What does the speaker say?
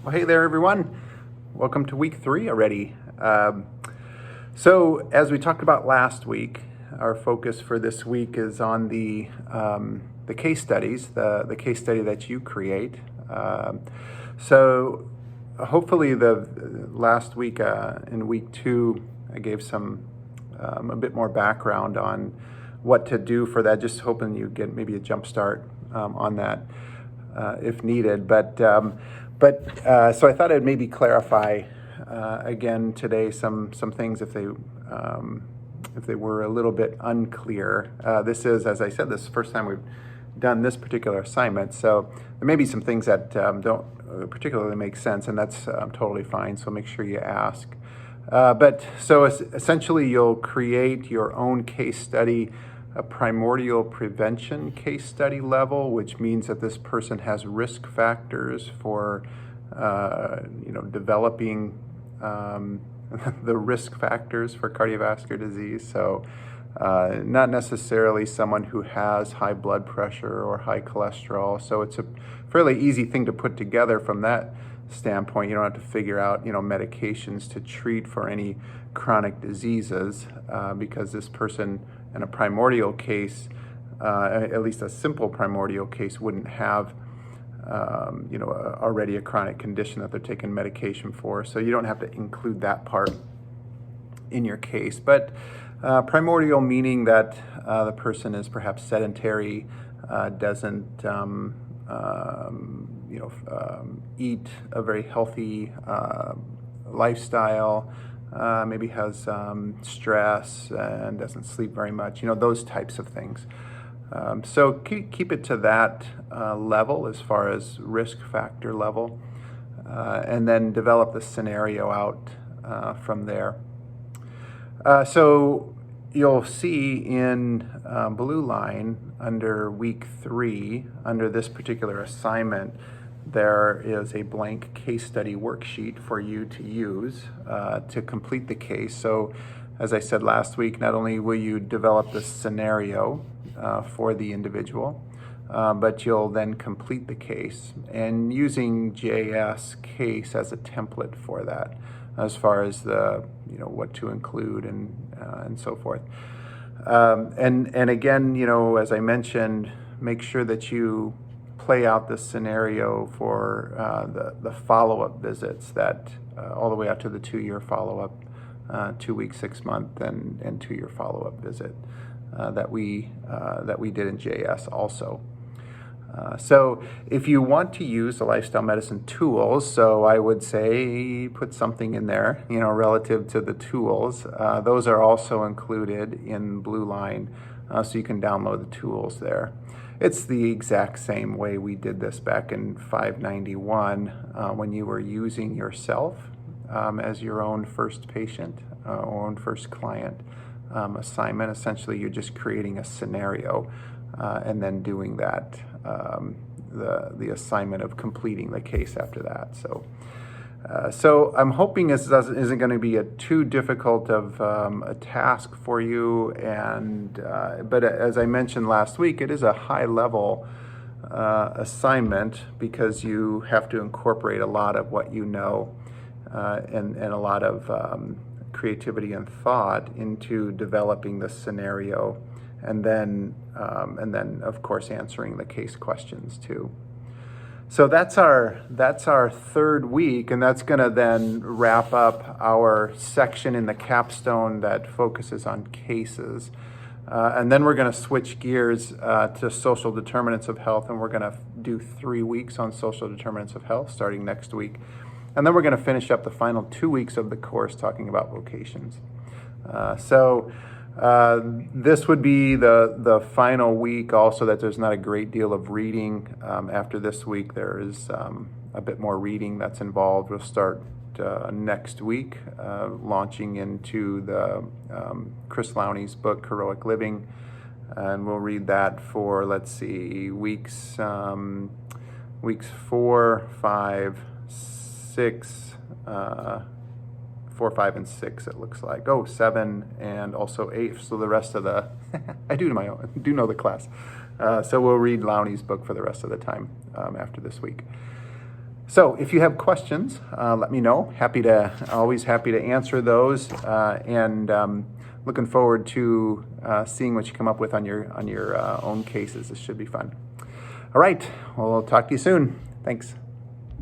Well, hey there, everyone. Welcome to week 3 already. So, as we talked about last week, our focus for this week is on the case studies, the case study that you create. So, hopefully, the last week in week 2, I gave some a bit more background on what to do for that. Just hoping you get maybe a jump start on that if needed. So I thought I'd maybe clarify again today some things if they were a little bit unclear. This is, as I said, this is the first time we've done this particular assignment, so there may be some things that don't particularly make sense, and that's totally fine. So make sure you ask. So essentially, you'll create your own case study, a primordial prevention case study level, which means that this person has risk factors for, developing the risk factors for cardiovascular disease. So not necessarily someone who has high blood pressure or high cholesterol. So it's a fairly easy thing to put together from that standpoint. You don't have to figure out, medications to treat for any chronic diseases because this person in a primordial case, at least a simple primordial case, wouldn't have already a chronic condition that they're taking medication for. So you don't have to include that part in your case. But primordial meaning that the person is perhaps sedentary, doesn't eat a very healthy lifestyle, maybe has stress and doesn't sleep very much, those types of things. So keep it to that level as far as risk factor level, and then develop the scenario out from there. So you'll see in blue line under week 3, under this particular assignment, there is a blank case study worksheet for you to use to complete the case. So as I said last week, not only will you develop the scenario for the individual, but you'll then complete the case, and using JS case as a template for that, as far as the what to include and so forth. And again, as I mentioned, make sure that you play out the scenario for the follow-up visits, that all the way out to the 2-year follow-up, 2 week, 6 month, and 2-year follow-up visit that we did in JS also. So if you want to use the lifestyle medicine tools, so I would say put something in there, relative to the tools. Those are also included in blue line, so you can download the tools there. It's the exact same way we did this back in 591 when you were using yourself as your own first patient or own first client assignment. Essentially, you're just creating a scenario and then doing that, the assignment of completing the case after that. So I'm hoping this isn't going to be too difficult of a task for you. But as I mentioned last week, it is a high-level assignment because you have to incorporate a lot of what you know and a lot of creativity and thought into developing the scenario, and then of course answering the case questions too. So that's our 3rd week, and that's going to then wrap up our section in the capstone that focuses on cases. And then we're going to switch gears to social determinants of health, and we're going to do 3 weeks on social determinants of health starting next week. And then we're going to finish up the final 2 weeks of the course talking about vocations. This would be the final week also that there's not a great deal of reading. After this week, there is a bit more reading that's involved. We'll start next week, launching into the Chris Lowney's book, Heroic Living. And we'll read that for, let's see, weeks 4, 5, 6, 4, 5, and 6, it looks like. 7 and also 8. So the rest of the, I do know the class. So we'll read Lowney's book for the rest of the time after this week. So if you have questions, let me know. Always happy to answer those, and looking forward to seeing what you come up with on your own cases. This should be fun. All right, we'll talk to you soon. Thanks.